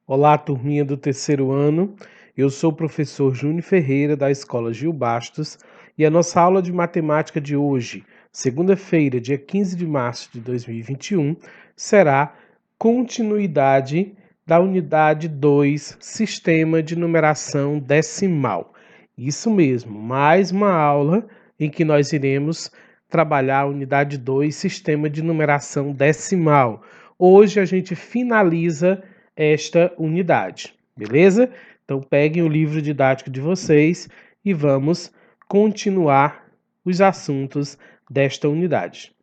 Olá, turminha do terceiro ano. Eu sou o professor Júnior Ferreira, da Escola Gil Bastos, e a nossa aula de matemática de hoje, segunda-feira, dia 15 de março de 2021, será continuidade da unidade 2, Sistema de Numeração Decimal. Isso mesmo, mais uma aula em que nós iremos trabalhar a unidade 2, Sistema de Numeração Decimal. Hoje a gente finaliza esta unidade, beleza? Então peguem o livro didático de vocês e vamos continuar os assuntos desta unidade.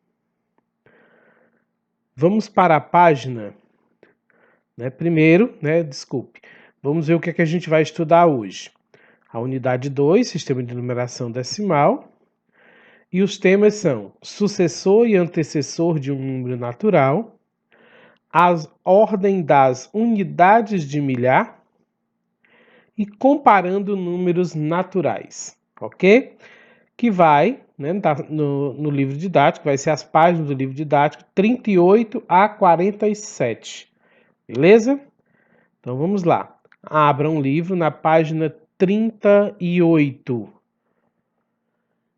Vamos para a página, vamos ver o que é que a gente vai estudar hoje. A unidade 2, Sistema de Numeração Decimal, e os temas são sucessor e antecessor de um número natural, a ordem das unidades de milhar, e comparando números naturais, ok? Que vai, no livro didático, vai ser as páginas do livro didático 38 a 47, beleza? Então vamos lá. Abra um livro na página 38,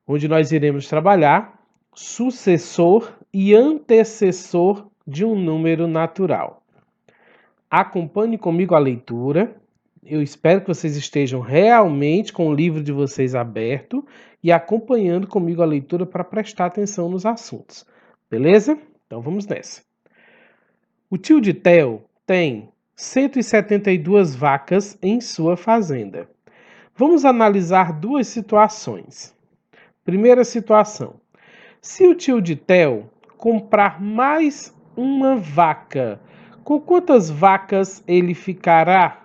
onde nós iremos trabalhar sucessor e antecessor de um número natural. Acompanhe comigo a leitura. Eu espero que vocês estejam realmente com o livro de vocês aberto e acompanhando comigo a leitura para prestar atenção nos assuntos. Beleza? Então vamos nessa. O tio de Theo tem 172 vacas em sua fazenda. Vamos analisar duas situações. Primeira situação. Se o tio de Theo comprar mais uma vaca, com quantas vacas ele ficará?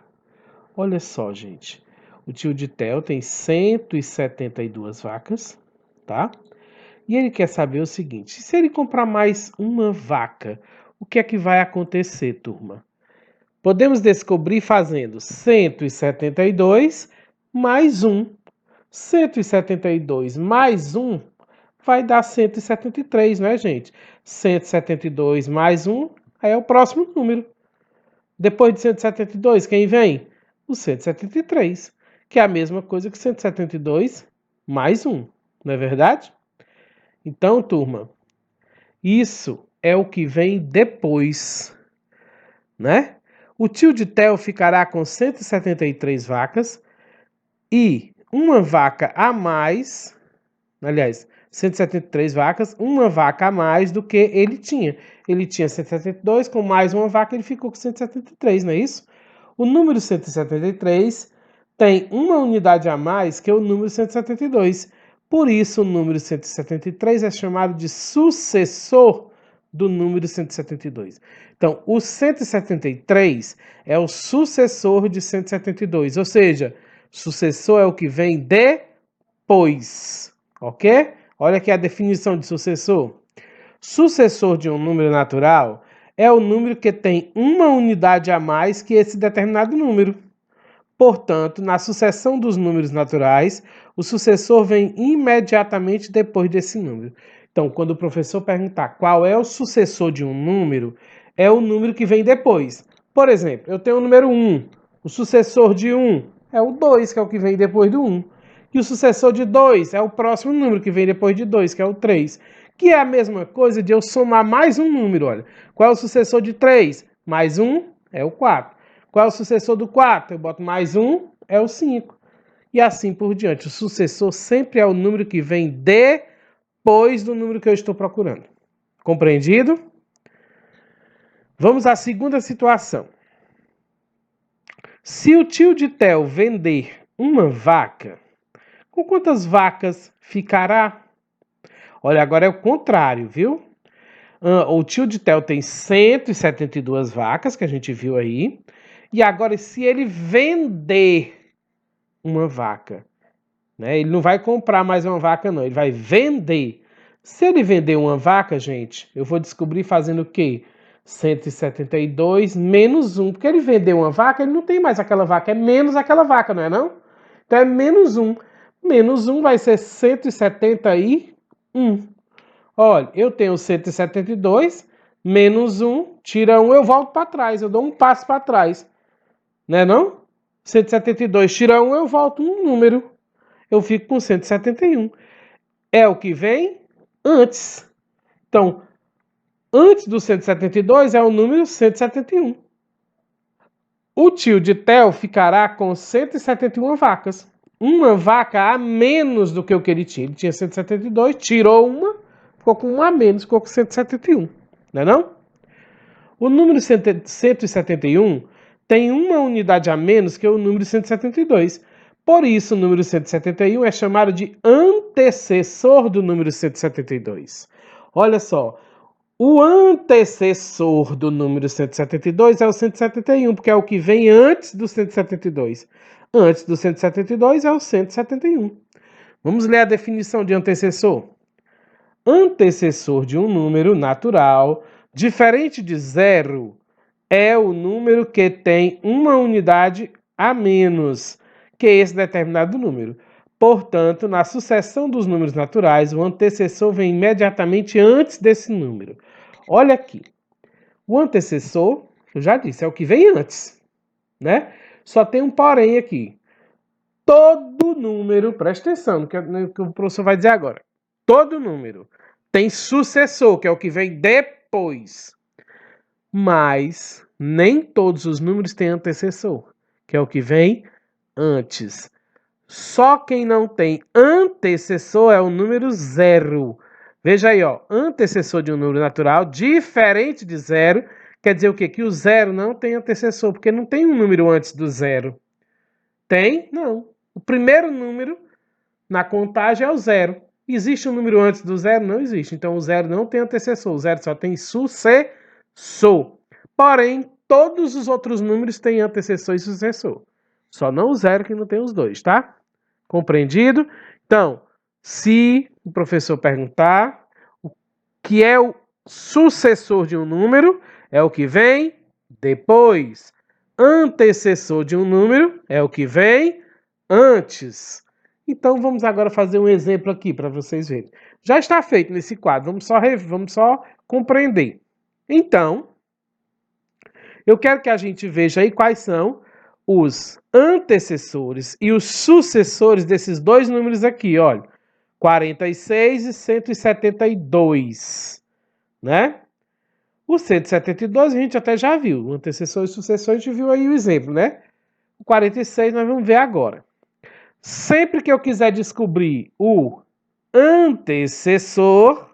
Olha só, gente. O tio de Theo tem 172 vacas, tá? E ele quer saber o seguinte: se ele comprar mais uma vaca, o que é que vai acontecer, turma? Podemos descobrir fazendo 172 mais 1. 172 mais 1 vai dar 173, né, gente? 172 mais 1 é o próximo número. Depois de 172, quem vem? O 173, que é a mesma coisa que 172 mais 1, não é verdade? Então, turma, isso é o que vem depois, né? O tio de Theo ficará com 173 vacas e uma vaca a mais, aliás, 173 vacas, uma vaca a mais do que ele tinha. Ele tinha 172, com mais uma vaca ele ficou com 173, não é isso? O número 173 tem uma unidade a mais que o número 172. Por isso, o número 173 é chamado de sucessor do número 172. Então, o 173 é o sucessor de 172, ou seja, sucessor é o que vem depois, ok? Olha aqui a definição de sucessor. Sucessor de um número natural é o número que tem uma unidade a mais que esse determinado número. Portanto, na sucessão dos números naturais, o sucessor vem imediatamente depois desse número. Então, quando o professor perguntar qual é o sucessor de um número, é o número que vem depois. Por exemplo, eu tenho o número 1. O sucessor de 1 é o 2, que é o que vem depois do 1. E o sucessor de 2 é o próximo número que vem depois de 2, que é o 3. Que é a mesma coisa de eu somar mais um número, olha. Qual é o sucessor de 3? Mais 1 é o 4. Qual é o sucessor do 4? Eu boto mais 1, é o 5. E assim por diante. O sucessor sempre é o número que vem depois do número que eu estou procurando. Compreendido? Vamos à segunda situação. Se o tio de Theo vender uma vaca, com quantas vacas ficará? Olha, agora é o contrário, viu? O tio de Theo tem 172 vacas, que a gente viu aí. E agora, se ele vender uma vaca, né? Ele não vai comprar mais uma vaca, não. Ele vai vender. Se ele vender uma vaca, gente, eu vou descobrir fazendo o quê? 172 menos 1. Porque ele vendeu uma vaca, ele não tem mais aquela vaca. É menos aquela vaca, não é não? Então é menos 1. Menos 1 vai ser 171. Olha, eu tenho 172, menos 1, tira 1, eu volto para trás. Eu dou um passo para trás. Né não? 172 tira 1, eu volto um número. Eu fico com 171. É o que vem antes. Então, antes do 172 é o número 171. O tio de Theo ficará com 171 vacas. Uma vaca a menos do que o que ele tinha. Ele tinha 172, tirou uma, ficou com uma a menos, ficou com 171. Não é não? O número 171 tem uma unidade a menos que o número 172. Por isso, o número 171 é chamado de antecessor do número 172. Olha só, o antecessor do número 172 é o 171, porque é o que vem antes do 172. Antes do 172 é o 171. Vamos ler a definição de antecessor. Antecessor de um número natural, diferente de zero, é o número que tem uma unidade a menos que esse determinado número. Portanto, na sucessão dos números naturais, o antecessor vem imediatamente antes desse número. Olha aqui. O antecessor, eu já disse, é o que vem antes, né? Só tem um porém aqui. Todo número, presta atenção no que o professor vai dizer agora. Todo número tem sucessor, que é o que vem depois. Mas nem todos os números têm antecessor, que é o que vem antes. Só quem não tem antecessor é o número zero. Veja aí, ó, antecessor de um número natural, diferente de zero, quer dizer o quê? Que o zero não tem antecessor, porque não tem um número antes do zero. Tem? Não. O primeiro número na contagem é o zero. Existe um número antes do zero? Não existe. Então o zero não tem antecessor, o zero só tem sucessor. Porém, todos os outros números têm antecessor e sucessor. Só não o zero que não tem os dois, tá? Compreendido? Então, se o professor perguntar o que é o sucessor de um número, é o que vem depois. Antecessor de um número é o que vem antes. Então, vamos agora fazer um exemplo aqui para vocês verem. Já está feito nesse quadro, vamos só compreender. Então, eu quero que a gente veja aí quais são os antecessores e os sucessores desses dois números aqui, olha. 46 e 172, né? O 172 a gente até já viu, o antecessor e sucessor a gente viu aí o exemplo, né? O 46 nós vamos ver agora. Sempre que eu quiser descobrir o antecessor,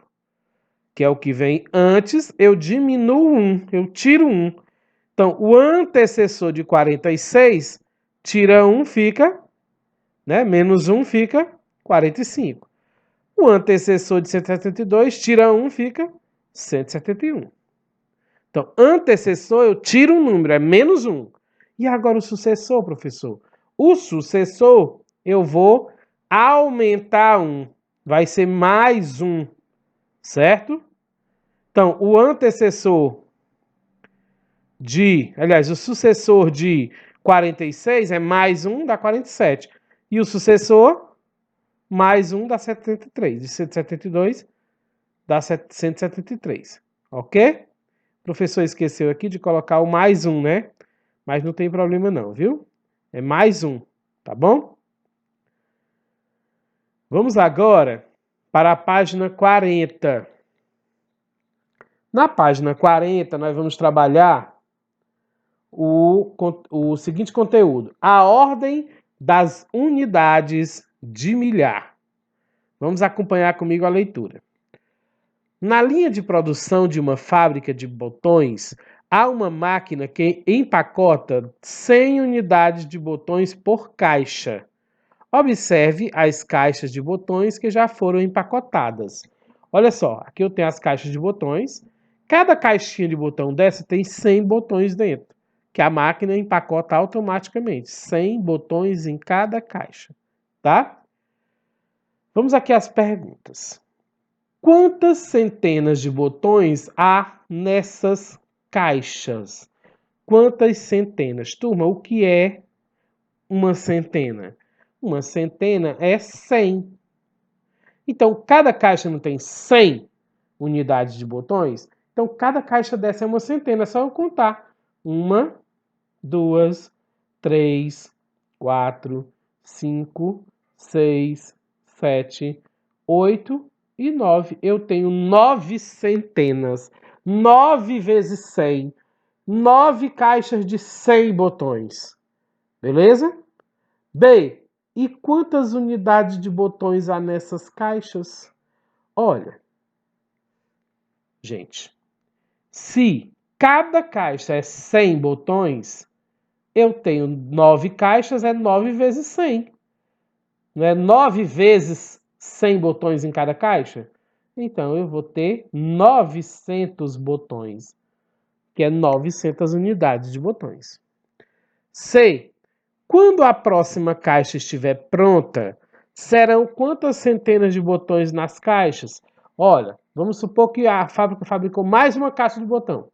que é o que vem antes, eu diminuo um, eu tiro um. Então, o antecessor de 46, tira 1, fica, né? Menos 1 fica 45. O antecessor de 172, tira 1, fica 171. Então, antecessor, eu tiro um número, é menos 1. E agora o sucessor, professor? O sucessor, eu vou aumentar 1. Vai ser mais 1, certo? Então, o antecessor o sucessor de 46 é mais 1, dá 47. E o sucessor, mais 1, dá 73. E 172 dá 173. Ok? O professor esqueceu aqui de colocar o mais 1, né? Mas não tem problema não, viu? É mais 1, tá bom? Vamos agora para a página 40. Na página 40, nós vamos trabalhar o seguinte conteúdo: a ordem das unidades de milhar. Vamos acompanhar comigo a leitura. Na linha de produção de uma fábrica de botões, há uma máquina que empacota 100 unidades de botões por caixa. Observe as caixas de botões que já foram empacotadas. Olha só, aqui eu tenho as caixas de botões. Cada caixinha de botão dessa tem 100 botões dentro, que a máquina empacota automaticamente. 100 botões em cada caixa, tá? Vamos aqui às perguntas. Quantas centenas de botões há nessas caixas? Quantas centenas? Turma, o que é uma centena? Uma centena é 100. Então, cada caixa não tem 100 unidades de botões? Então, cada caixa dessa é uma centena. É só eu contar. 1, 2, 3, 4, 5, 6, 7, 8 e 9. Eu tenho 9 centenas. 9 vezes 100. 9 caixas de 100 botões. Beleza? B. E quantas unidades de botões há nessas caixas? Olha, gente, se cada caixa é 100 botões, eu tenho 9 caixas, é 9 vezes 100. Não é 9 vezes 100 botões em cada caixa? Então, eu vou ter 900 botões, que é 900 unidades de botões. C. Quando a próxima caixa estiver pronta, serão quantas centenas de botões nas caixas? Olha, vamos supor que a fábrica fabricou mais uma caixa de botão.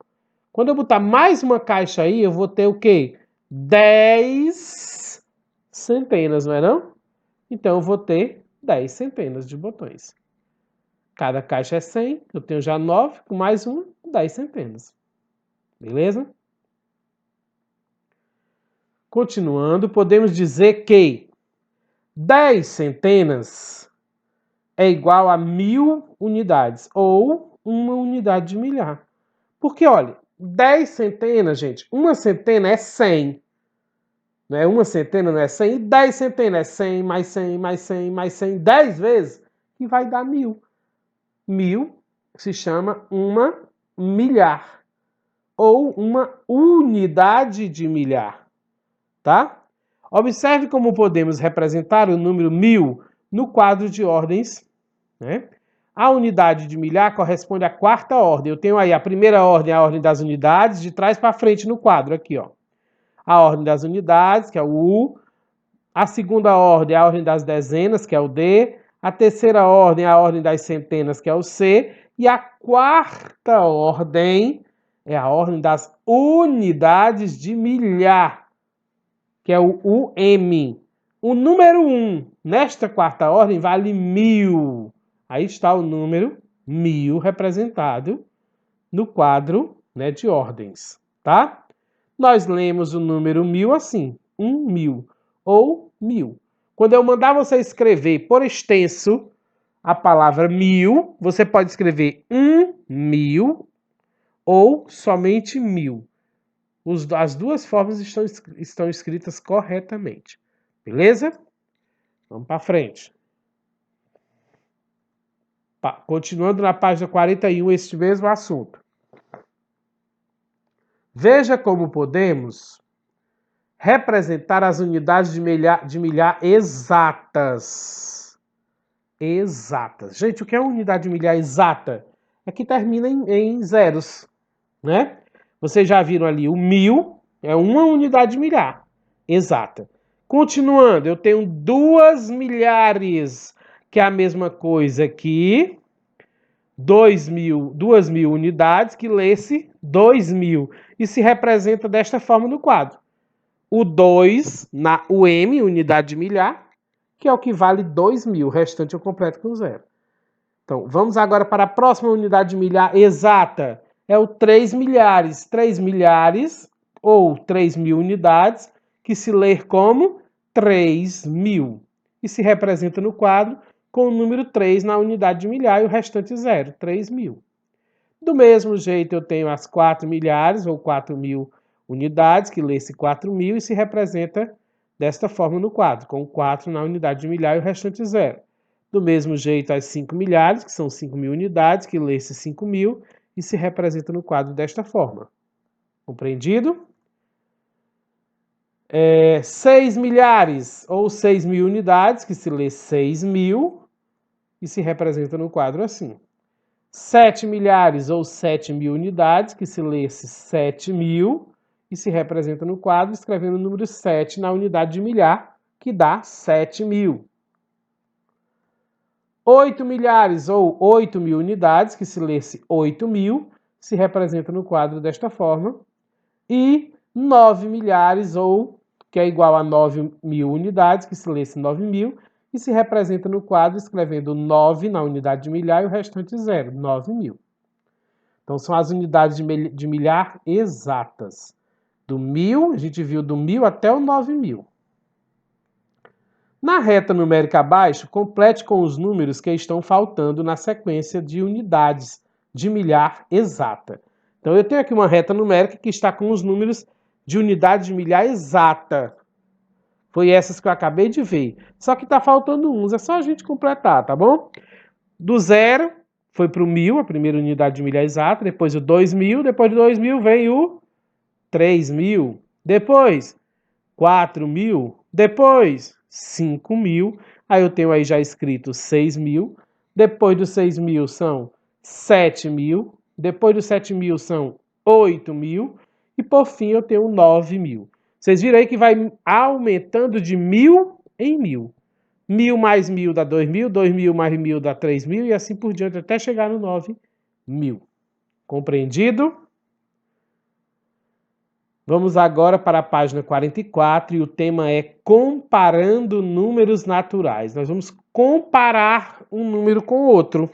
Quando eu botar mais uma caixa aí, eu vou ter o quê? 10 centenas, não é não? Então, eu vou ter 10 centenas de botões. Cada caixa é 100, eu tenho já 9, com mais um, 10 centenas. Beleza? Continuando, podemos dizer que 10 centenas é igual a 1000 unidades, ou uma unidade de milhar. Porque, olha, 10 centenas, gente, uma centena é 100. Né? Uma centena não é 100, e 10 centenas é 100, mais 100, mais 100, mais 100, 10 vezes, que vai dar 1000. 1000 se chama uma milhar, ou uma unidade de milhar, tá? Observe como podemos representar o número 1000 no quadro de ordens, né? A unidade de milhar corresponde à quarta ordem. Eu tenho aí a primeira ordem, a ordem das unidades, de trás para frente no quadro, aqui, ó. A ordem das unidades, que é o U. A segunda ordem é a ordem das dezenas, que é o D. A terceira ordem é a ordem das centenas, que é o C. E a quarta ordem é a ordem das unidades de milhar, que é o UM. O número 1, nesta quarta ordem, vale 1000. Aí está o número 1000 representado no quadro, né, de ordens, tá? Nós lemos o número 1000 assim, 1000 ou 1000. Quando eu mandar você escrever por extenso a palavra 1000, você pode escrever 1000 ou somente 1000. As duas formas estão escritas corretamente. Beleza? Vamos para frente. Continuando na página 41, este mesmo assunto. Veja como podemos representar as unidades de milhar exatas. Exatas. Gente, o que é uma unidade de milhar exata? É que termina em zeros, né? Vocês já viram ali, o 1000 é uma unidade de milhar exata. Continuando, eu tenho 2 milhares, que é a mesma coisa que 2.000 unidades, que lê-se 2.000, e se representa desta forma no quadro. O 2, o M, unidade de milhar, que é o que vale 2.000, o restante eu completo com zero. Então, vamos agora para a próxima unidade de milhar exata, é o 3 milhares. 3 milhares, ou 3.000 unidades, que se lê como 3.000, e se representa no quadro com o número 3 na unidade de milhar e o restante zero, 3.000. Do mesmo jeito, eu tenho as 4 milhares, ou 4.000 unidades, que lê-se 4.000 e se representa desta forma no quadro, com 4 na unidade de milhar e o restante zero. Do mesmo jeito, as 5 milhares, que são 5.000 unidades, que lê-se 5.000 e se representa no quadro desta forma. Compreendido? 6 milhares, ou 6.000 unidades, que se lê 6.000 e se representa no quadro assim. 7 milhares ou 7.000 unidades, que se lê-se 7.000 e se representa no quadro, escrevendo o número 7 na unidade de milhar, que dá 7.000. 8 milhares ou 8.000 unidades, que se lê-se 8.000, se representa no quadro desta forma. E 9 milhares, ou que é igual a 9.000 unidades, que se lê-se 9.000, e se representa no quadro escrevendo 9 na unidade de milhar e o restante zero, 9.000. Então, são as unidades de milhar exatas. Do 1000, a gente viu do 1000 até o 9000. Na reta numérica abaixo, complete com os números que estão faltando na sequência de unidades de milhar exata. Então, eu tenho aqui uma reta numérica que está com os números de unidade de milhar exata. Foi essas que eu acabei de ver. Só que está faltando uns, é só a gente completar, tá bom? Do 0 foi para o 1000, a primeira unidade de milhar exata, depois o 2000, depois do 2000 vem o 3000, depois 4.000, depois 5.000, aí eu tenho aí já escrito 6.000, depois dos 6.000 são 7.000, depois dos 7.000 são 8.000 e por fim eu tenho 9.000. Vocês viram aí que vai aumentando de 1.000 em 1.000. 1.000 mais 1.000 dá 2.000, 2.000 mais 1.000 dá 3.000 e assim por diante até chegar no 9.000. Compreendido? Vamos agora para a página 44 e o tema é comparando números naturais. Nós vamos comparar um número com outro,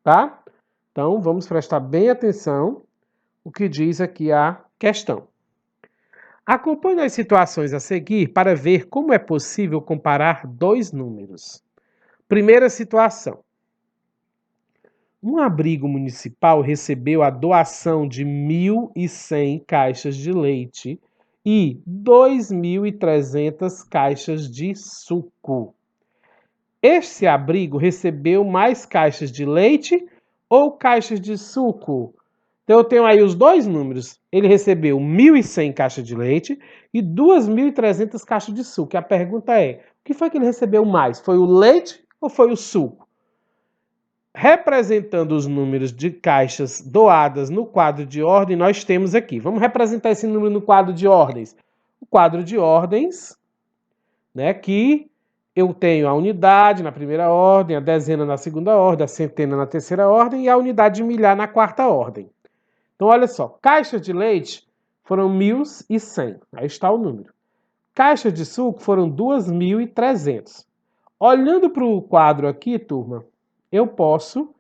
tá? Então, vamos prestar bem atenção o que diz aqui a questão. Acompanhe as situações a seguir para ver como é possível comparar dois números. Primeira situação. Um abrigo municipal recebeu a doação de 1.100 caixas de leite e 2.300 caixas de suco. Este abrigo recebeu mais caixas de leite ou caixas de suco? Então eu tenho aí os dois números. Ele recebeu 1.100 caixas de leite e 2.300 caixas de suco. E a pergunta é, o que foi que ele recebeu mais? Foi o leite ou foi o suco? Representando os números de caixas doadas no quadro de ordem, nós temos aqui. Vamos representar esse número no quadro de ordens. O quadro de ordens, né, que eu tenho a unidade na primeira ordem, a dezena na segunda ordem, a centena na terceira ordem e a unidade de milhar na quarta ordem. Então, olha só, caixas de leite foram 1.100. Aí está o número. Caixas de suco foram 2.300. Olhando para o quadro aqui, turma, eu posso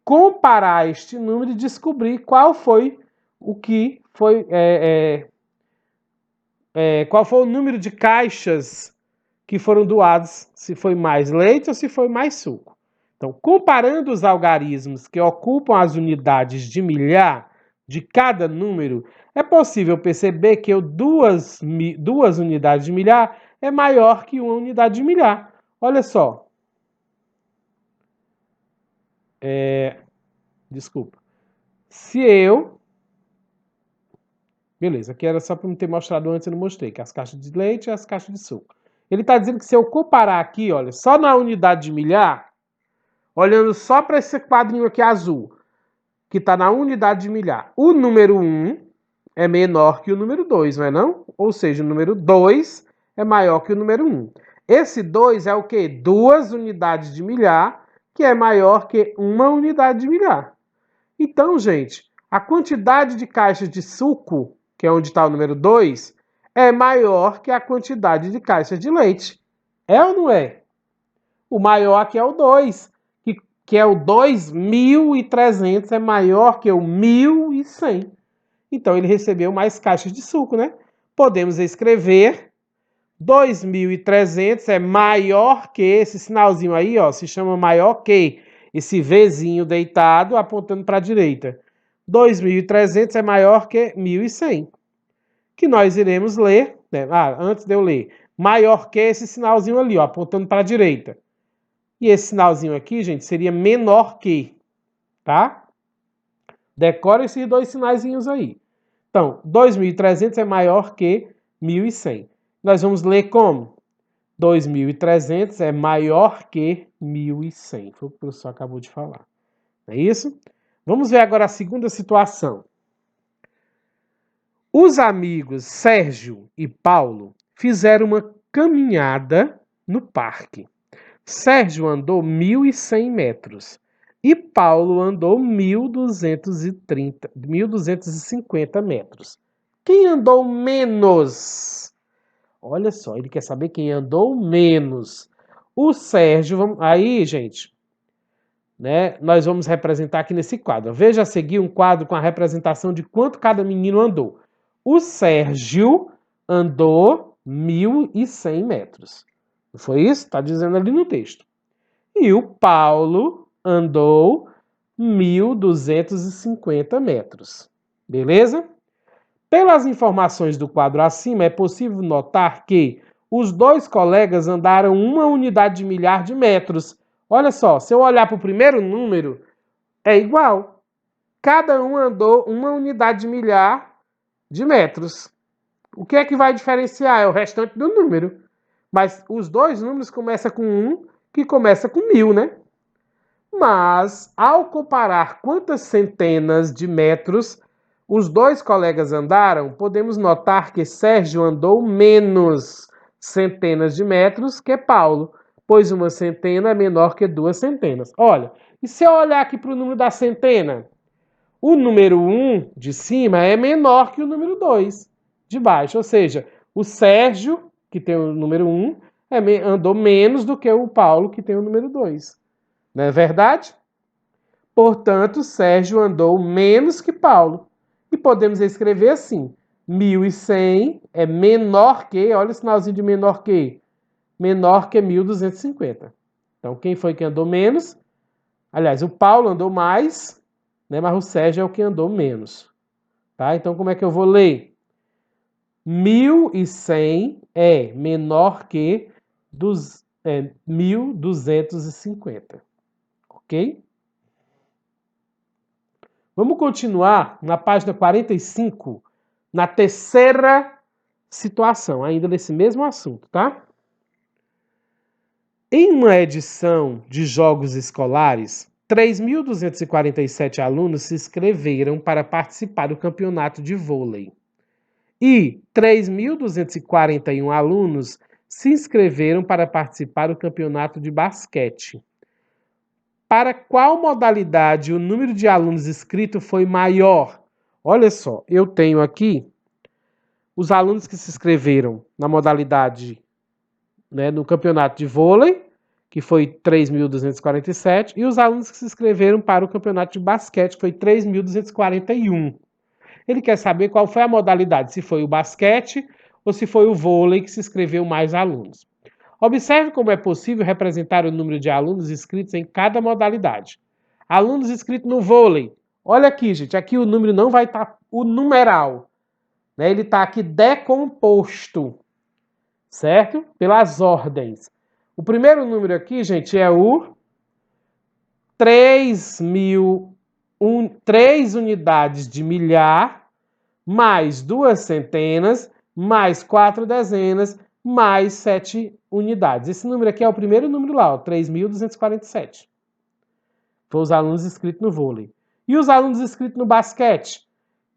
comparar este número e descobrir qual foi o que foi qual foi o número de caixas que foram doados, se foi mais leite ou se foi mais suco. Então, comparando os algarismos que ocupam as unidades de milhar de cada número, é possível perceber que duas unidades de milhar é maior que uma unidade de milhar. Olha só. Desculpa. Se eu... Beleza, aqui era só para me ter mostrado antes, eu não mostrei, que as caixas de leite e as caixas de suco. Ele está dizendo que se eu comparar aqui, olha, só na unidade de milhar, olhando só para esse quadrinho aqui azul, que está na unidade de milhar, o número 1 é menor que o número 2, não é não? Ou seja, o número 2 é maior que o número 1. Esse 2 é o quê? 2 unidades de milhar, que é maior que uma unidade de milhar. Então, gente, a quantidade de caixas de suco, que é onde está o número 2, é maior que a quantidade de caixas de leite. É ou não é? O maior aqui é o 2, que é o 2.300, é maior que o 1.100. Então, ele recebeu mais caixas de suco, né? Podemos escrever 2.300 é maior que esse sinalzinho aí, ó, se chama maior que esse Vzinho deitado apontando para a direita. 2.300 é maior que 1.100. Que nós iremos ler, né? Antes de eu ler, maior que esse sinalzinho ali, ó, apontando para a direita. E esse sinalzinho aqui, gente, seria menor que, tá? Decora esses dois sinaizinhos aí. Então, 2.300 é maior que 1.100. Nós vamos ler como? 2.300 é maior que 1.100. Foi o que o professor acabou de falar. Não é isso? Vamos ver agora a segunda situação. Os amigos Sérgio e Paulo fizeram uma caminhada no parque. Sérgio andou 1.100 metros e Paulo andou 1.250 metros. Quem andou menos? Olha só, ele quer saber quem andou menos. O Sérgio, aí, gente, né? Nós vamos representar aqui nesse quadro. Veja a seguir um quadro com a representação de quanto cada menino andou. o Sérgio andou 1.100 metros. Não foi isso? Está dizendo ali no texto. E o Paulo andou 1.250 metros. Beleza? Pelas informações do quadro acima, é possível notar que os dois colegas andaram 1 unidade de milhar de metros. Olha só, se eu olhar para o primeiro número, é igual. Cada um andou 1 unidade de milhar de metros. O que é que vai diferenciar? É o restante do número. Mas os dois números começam com 1, que começa com 1.000, né? Mas, ao comparar quantas centenas de metros os dois colegas andaram, podemos notar que Sérgio andou menos centenas de metros que Paulo, pois uma centena é menor que 2 centenas. Olha, e se eu olhar aqui para o número da centena? O número 1 de cima é menor que o número 2 de baixo, ou seja, o Sérgio, que tem o número 1, andou menos do que o Paulo, que tem o número 2. Não é verdade? Portanto, Sérgio andou menos que Paulo. E podemos escrever assim: 1.100 é menor que, olha o sinalzinho de menor que 1.250. Então, quem foi que andou menos? Aliás, o Paulo andou mais, né, mas o Sérgio é o que andou menos. Tá? Então, como é que eu vou ler? 1.100 é menor que 1.250. Ok? Vamos continuar na página 45, na terceira situação, ainda nesse mesmo assunto, tá? Em uma edição de Jogos Escolares, 3.247 alunos se inscreveram para participar do campeonato de vôlei. E 3.241 alunos se inscreveram para participar do campeonato de basquete. Para qual modalidade o número de alunos inscritos foi maior? Olha só, eu tenho aqui os alunos que se inscreveram na modalidade, né, no campeonato de vôlei, que foi 3.247, e os alunos que se inscreveram para o campeonato de basquete, que foi 3.241. Ele quer saber qual foi a modalidade, se foi o basquete ou se foi o vôlei que se inscreveu mais alunos. Observe como é possível representar o número de alunos inscritos em cada modalidade. Alunos inscritos no vôlei. Olha aqui, gente. Aqui o número não vai estar o numeral, né? Ele está aqui decomposto, certo? Pelas ordens. O primeiro número aqui, gente, é o 3 unidades de milhar, mais 2 centenas, mais 4 dezenas, mais 7 unidades. Esse número aqui é o primeiro número lá, 3.247. Foi os alunos inscritos no vôlei. E os alunos inscritos no basquete?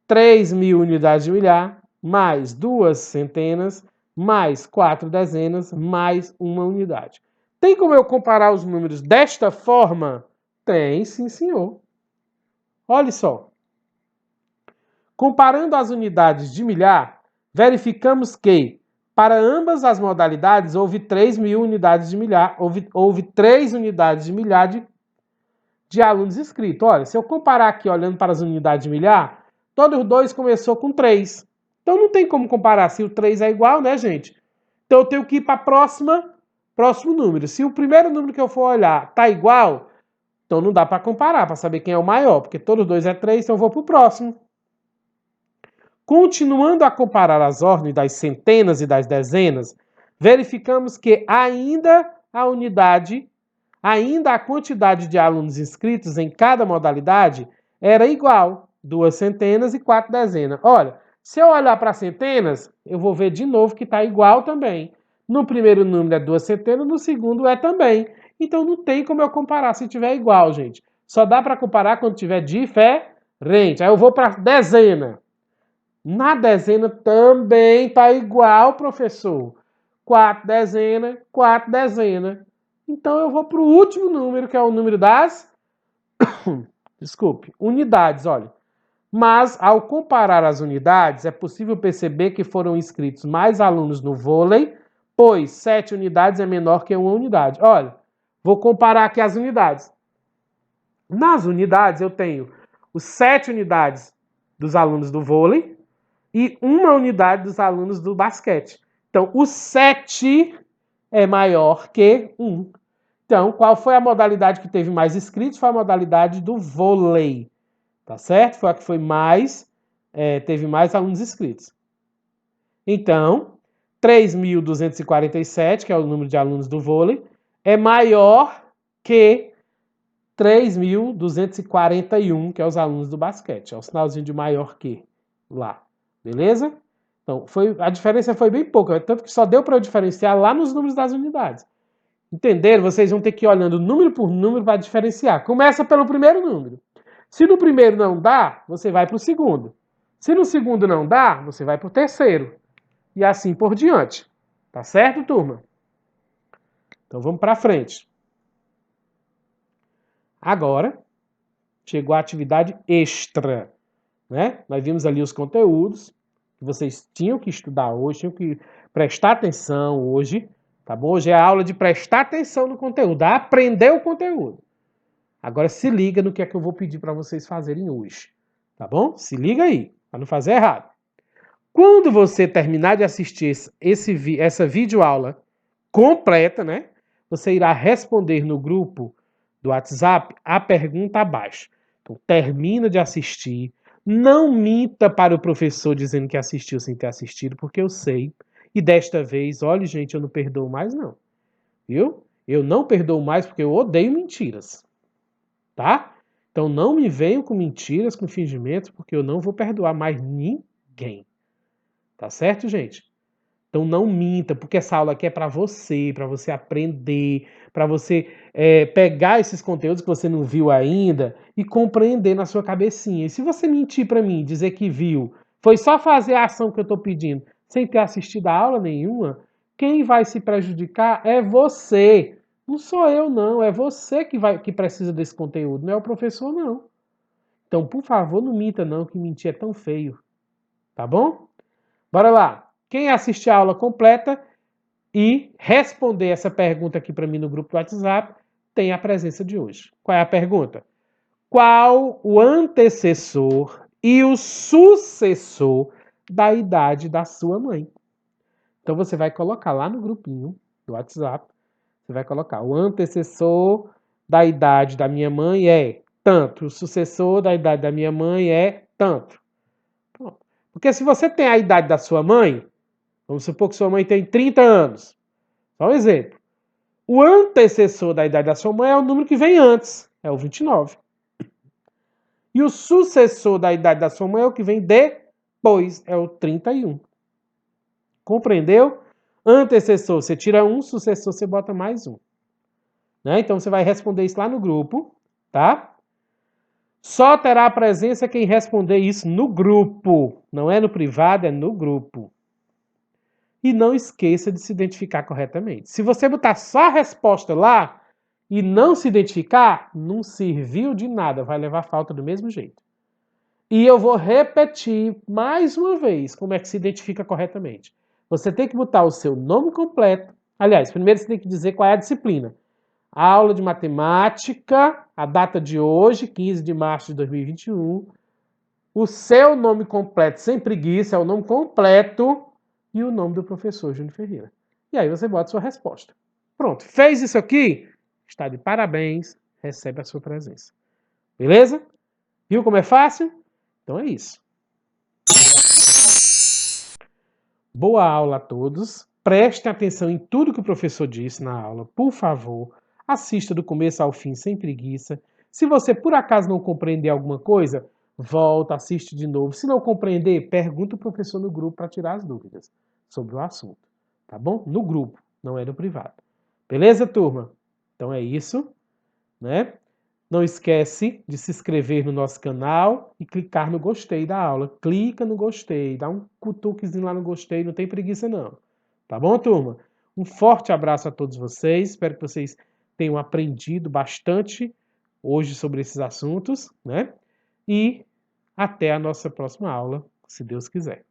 3.000 unidades de milhar, mais 2 centenas, mais 4 dezenas, mais 1 unidade. Tem como eu comparar os números desta forma? Tem, sim, senhor. Olha só. Comparando as unidades de milhar, verificamos que, para ambas as modalidades, houve 3.000 unidades de milhar, houve 3 unidades de milhar de alunos inscritos. Olha, se eu comparar aqui, olhando para as unidades de milhar, todos os dois começou com 3. Então não tem como comparar se o 3 é igual, né, gente? Então eu tenho que ir para próximo número. Se o primeiro número que eu for olhar está igual, então não dá para comparar, para saber quem é o maior, porque todos os dois é 3, então eu vou para o próximo. Continuando a comparar as ordens das centenas e das dezenas, verificamos que ainda a quantidade de alunos inscritos em cada modalidade era igual, 2 centenas e 4 dezenas. Olha, se eu olhar para centenas, eu vou ver de novo que está igual também. No primeiro número é 2 centenas, no segundo é também. Então não tem como eu comparar se tiver igual, gente. Só dá para comparar quando tiver diferente. Aí eu vou para dezena. Na dezena também está igual, professor. 4 dezenas, 4 dezenas. Então eu vou para o último número, que é o número das unidades, olha. Mas, ao comparar as unidades, é possível perceber que foram inscritos mais alunos no vôlei, pois 7 unidades é menor que 1 unidade. Olha, vou comparar aqui as unidades. Nas unidades, eu tenho os 7 unidades dos alunos do vôlei, e 1 unidade dos alunos do basquete. Então, o 7 é maior que 1. Então, qual foi a modalidade que teve mais inscritos? Foi a modalidade do vôlei. Tá certo? Foi a que teve mais alunos inscritos. Então, 3.247, que é o número de alunos do vôlei, é maior que 3.241, que é os alunos do basquete. É o sinalzinho de maior que lá. Beleza? Então, a diferença foi bem pouca, tanto que só deu para eu diferenciar lá nos números das unidades. Entenderam? Vocês vão ter que ir olhando número por número para diferenciar. Começa pelo primeiro número. Se no primeiro não dá, você vai para o segundo. Se no segundo não dá, você vai para o terceiro. E assim por diante. Tá certo, turma? Então vamos para frente. Agora, chegou a atividade extra. Né? Nós vimos ali os conteúdos que vocês tinham que estudar hoje, tinham que prestar atenção hoje. Tá bom? Hoje é a aula de prestar atenção no conteúdo, aprender o conteúdo. Agora se liga no que é que eu vou pedir para vocês fazerem hoje. Tá bom? Se liga aí, para não fazer errado. Quando você terminar de assistir essa videoaula completa, né? Você irá responder no grupo do WhatsApp a pergunta abaixo. Então, termina de assistir. Não minta para o professor dizendo que assistiu sem ter assistido, porque eu sei. E desta vez, olha, gente, eu não perdoo mais, não. Viu? Eu não perdoo mais porque eu odeio mentiras. Tá? Então não me venham com mentiras, com fingimentos, porque eu não vou perdoar mais ninguém. Tá certo, gente? Então não minta, porque essa aula aqui é para você aprender, para você pegar esses conteúdos que você não viu ainda e compreender na sua cabecinha. E se você mentir para mim, dizer que viu, foi só fazer a ação que eu estou pedindo, sem ter assistido a aula nenhuma, quem vai se prejudicar é você. Não sou eu, não. É você que precisa desse conteúdo, não é o professor, não. Então, por favor, não minta, não, que mentir é tão feio. Tá bom? Bora lá. Quem assistir a aula completa e responder essa pergunta aqui para mim no grupo do WhatsApp tem a presença de hoje. Qual é a pergunta? Qual o antecessor e o sucessor da idade da sua mãe? Então você vai colocar lá no grupinho do WhatsApp, você vai colocar o antecessor da idade da minha mãe é tanto, o sucessor da idade da minha mãe é tanto. Pronto. Porque se você tem a idade da sua mãe, vamos supor que sua mãe tem 30 anos. Só um exemplo. O antecessor da idade da sua mãe é o número que vem antes, é o 29. E o sucessor da idade da sua mãe é o que vem depois, é o 31. Compreendeu? Antecessor, você tira um, sucessor, você bota mais um. Né? Então você vai responder isso lá no grupo, tá? Só terá a presença quem responder isso no grupo. Não é no privado, é no grupo. E não esqueça de se identificar corretamente. Se você botar só a resposta lá e não se identificar, não serviu de nada, vai levar falta do mesmo jeito. E eu vou repetir mais uma vez como é que se identifica corretamente. Você tem que botar o seu nome completo. Aliás, primeiro você tem que dizer qual é a disciplina. A aula de matemática, a data de hoje, 15 de março de 2021. O seu nome completo, sem preguiça, é o nome completo e o nome do professor Júnior Ferreira. E aí você bota a sua resposta. Pronto, fez isso aqui? Está de parabéns, recebe a sua presença. Beleza? Viu como é fácil? Então é isso. Boa aula a todos. Prestem atenção em tudo que o professor disse na aula, por favor. Assista do começo ao fim sem preguiça. Se você por acaso não compreender alguma coisa, volta, assiste de novo. Se não compreender, pergunta o professor no grupo para tirar as dúvidas sobre o assunto. Tá bom? No grupo, não é no privado. Beleza, turma? Então é isso, né? Não esquece de se inscrever no nosso canal e clicar no gostei da aula. Clica no gostei, dá um cutuquezinho lá no gostei, não tem preguiça não. Tá bom, turma? Um forte abraço a todos vocês. Espero que vocês tenham aprendido bastante hoje sobre esses assuntos, né? E até a nossa próxima aula, se Deus quiser.